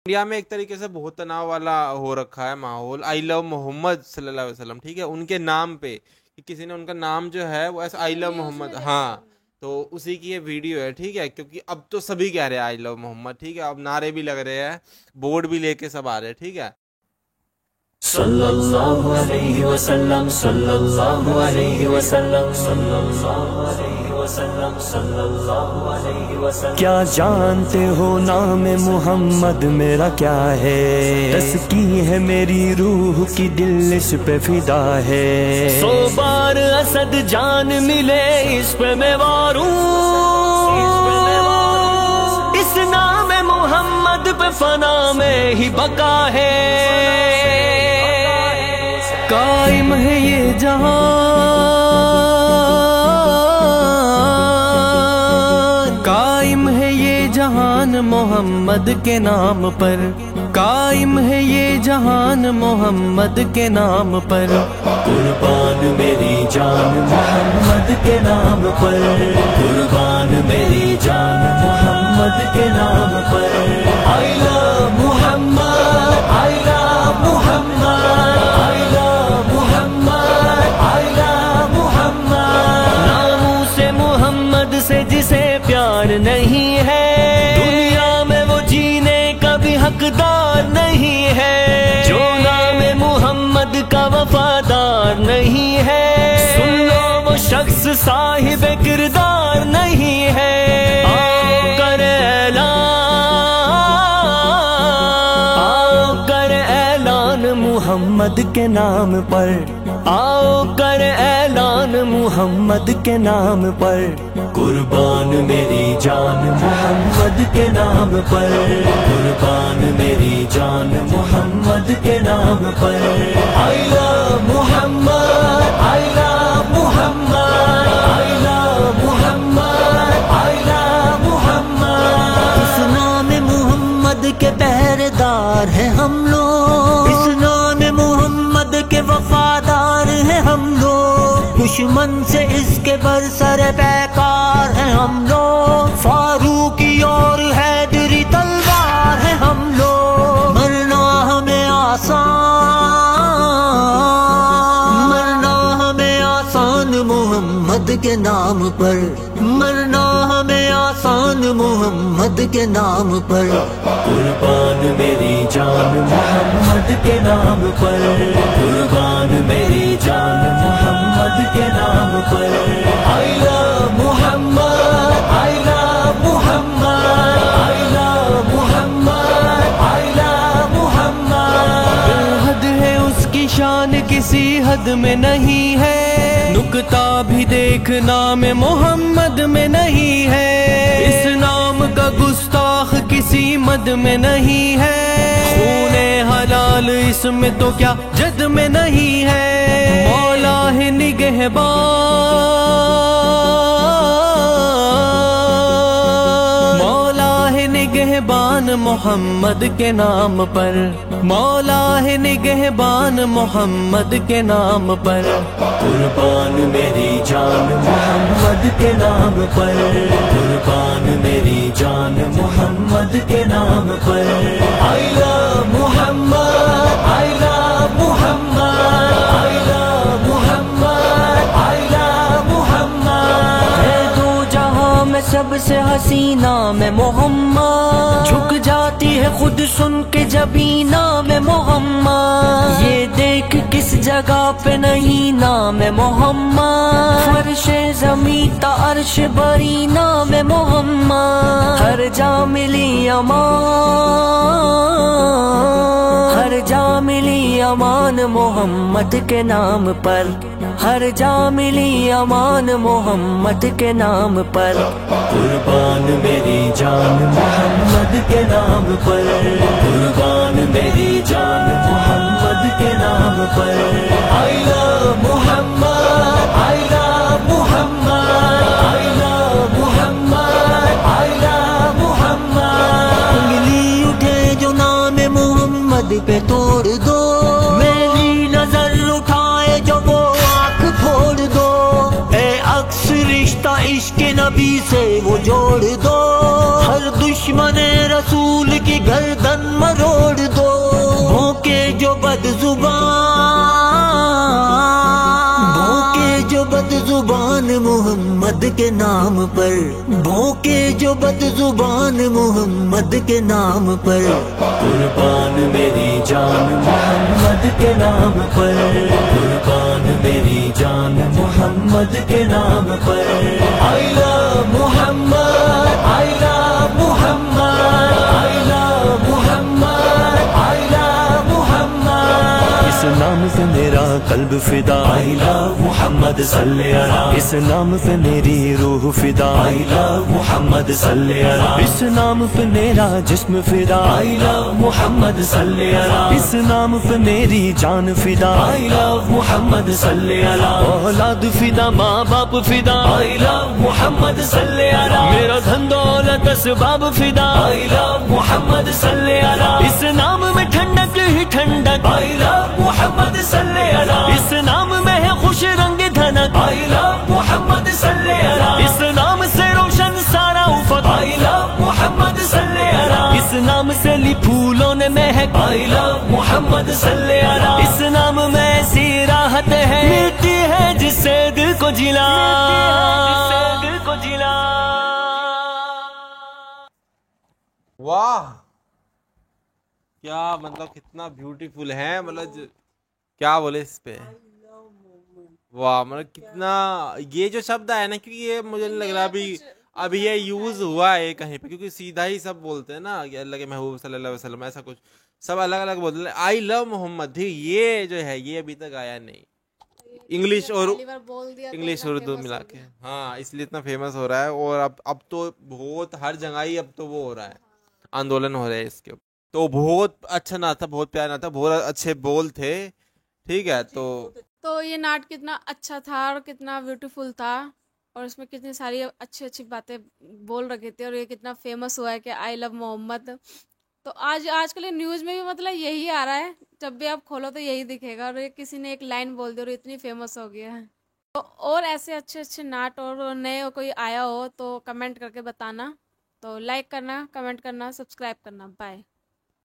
India میں ایک طریقے سے بہت تناؤ والا ہو رکھا ہے ماحول، آئی لو محمد صلی اللہ علیہ وسلم، ٹھیک ہے، ان کے نام پہ کہ کسی نے ان کا نام جو ہے وہ ایسا آئی لو محمد، ہاں تو اسی کی یہ ویڈیو ہے، ٹھیک ہے، کیونکہ اب تو سبھی کہہ رہے ہیں آئی لو محمد، ٹھیک ہے، اب نعرے بھی لگ رہے ہیں، بورڈ بھی لے کے سب آ رہے ہیں، ٹھیک ہے۔ صلی اللہ علیہ وسلم صلی اللہ علیہ وسلم صلی اللہ علیہ وسلم صلی اللہ علیہ وسلم۔ کیا جانتے ہو نام محمد میرا کیا ہے؟ تزکی ہے میری روح کی، دل اس پہ فدا ہے۔ 100 بار اسد جان ملے اس پہ میں واروں، اس نام محمد پہ فنا میں ہی بقا ہے۔ قائم ہے یہ جہان، قائم ہے یہ جہان محمد کے نام پر، قائم ہے یہ جہان محمد کے نام پر۔ قربان میری جان محمد کے نام پر، قربان میری جان محمد کے نام پر۔ آئی لو محمد، آئی لو محمد، سے جسے پیار نہیں ہے دنیا میں وہ جینے کا بھی حقدار نہیں ہے، جو نام محمد کا وفادار نہیں ہے، سن لو وہ شخص صاحب کردار نہیں ہے۔ آؤ کر اعلان محمد کے نام پر، آؤ کر اعلان محمد کے نام پر۔ قربان میری جان محمد کے نام پر، قربان میری جان محمد کے نام پر۔ آئی لو محمد، آئی لو محمد، آئی لو محمد، آئی لو محمد۔ اس نام محمد کے پہرےدار ہیں ہم لوگ، اس نام محمد کے وفادار ہیں ہم لوگ، دشمن سے اس کے برسر پیکار ہیں ہم لوگ، فاروقی اور حیدری تلوار ہیں ہم لوگ۔ مرنا ہمیں آسان، مرنا ہمیں آسان محمد کے نام پر، مرنا ہمیں آسان محمد کے نام پر۔ قربان میری جان محمد کے نام پر، قربان میری جان محمد کے نام پر۔ آئی لو محمد، آئی لو محمد، آئی لو محمد، آئی لو محمد۔ حد ہے اس کی شان کسی حد میں نہیں ہے، نکتہ بھی دیکھ نام محمد میں نہیں ہے، اس نام کا گستاخ کسی مد میں نہیں ہے، خون حلال اس میں تو کیا جد میں نہیں ہے۔ مولا ہے نگہبان محمد کے نام پر، مولا ہے نگہبان محمد کے نام پر۔ قربان میری جان محمد کے نام پر، قربان میری جان محمد کے نام پر۔ آئی لو محمد، آئی لو محمد، آئی لو محمد، آئی لو محمد۔ ہے دو جہاں میں سب سے حسین نام محمد، جھک جاتی ہے خود سن کے جبیں نام محمد، یہ دیکھ کس جگہ پہ نہیں نام محمد، فرش زمین تا عرش بری نام محمد، ہر جا ملی امان، ہر جا ملی امان محمد کے نام پر، ہر جا ملی امان محمد کے نام پر۔ قربان میری جان محمد کے نام پر، قربان میری جان محمد کے نام پر۔ آئی لو محمد، آئی لو محمد، آئی لو محمد، آئی لو محمد۔ انگلی اٹھے جو نام محمد پہ توڑ دو، میری نظر اٹھائے جو وہ آنکھ پھوڑ دو، اے عکس رشتہ عشق نبی سے وہ جوڑ دو، ہر دشمن رسول کی گردن مرو بد زبان، بھونکے جو بد زبان محمد کے نام پر، بھونکے جو بد زبان محمد کے نام پر، قربان میری جان محمد کے نام پر، قربان میری جان محمد کے نام پر. I love Muhammad, I love Muhammad, I love Muhammad, I love محمد. اس نام سے میرا قلب فدا، I love محمد صلی اللہ. اس نام پہ میری روح فدا، I love محمد صلی اللہ. اس نام پہ میرا جسم فدا، I love محمد صلی اللہ. اس نام پہ میری جان فدا، I love محمد صلی اللہ. اولاد فدا، ماں باپ فدا، I love محمد صلی اللہ. میرا دھن دولت اسباب فدا، I love محمد صلی اللہ. اس نام میں ٹھنڈک ہی ٹھنڈک، I love محمد صلی اللہ. اس نام میں ہے خوش رنگ دھنک، I love محمد صلی اللہ. اس نام سے روشن سارا افق، I love محمد صلی اللہ. اس نام سے لی پھولوں نے مہک، I love محمد صلی اللہ. اس نام میں ایسی راحت ہے ملتی ہے جس سے دل کو جلا، دل کو جلا. واہ کیا مطلب کتنا بیوٹیفل ہے، مطلب کیا بولے اس پہ. واہ مطلب کتنا یہ جو شبد ہے نا، کیونکہ یہ مجھے نہیں لگ رہا ابھی یہ یوز ہوا ہے کہیں پہ، کیونکہ سیدھا ہی سب بولتے ہیں نا کہ اللہ کے محبوب صلی اللہ علیہ وسلم، ایسا کچھ سب الگ الگ بولتے ہیں. آئی لو محمد تھی یہ جو ہے، یہ ابھی تک آیا نہیں. انگلش اور انگلش اردو ملا کے، ہاں اس لیے اتنا فیمس ہو رہا ہے. اور اب تو بہت ہر جگہ ہی اب تو وہ ہو رہا ہے، آندولن ہو رہے ہیں اس کے. تو بہت اچھا نعت تھا، بہت پیارا نعت تھا، بہت اچھے بول تھے. ٹھیک ہے تو یہ ناٹ کتنا اچھا تھا اور کتنا بیوٹیفل تھا، اور اس میں کتنی ساری اچھی اچھی باتیں بول رکھے تھے، اور یہ کتنا فیمس ہوا ہے کہ آئی لو محمد. تو آج کل نیوز میں بھی مطلب یہی آ رہا ہے، جب بھی آپ کھولو تو یہی دکھے گا، اور یہ کسی نے ایک لائن بول دی اور اتنی فیمس ہو گیا ہے. اور ایسے اچھے اچھے ناٹ اور نئے کوئی آیا ہو تو کمنٹ کر کے بتانا. تو لائک کرنا، کمنٹ کرنا، سبسکرائب کرنا. بائے.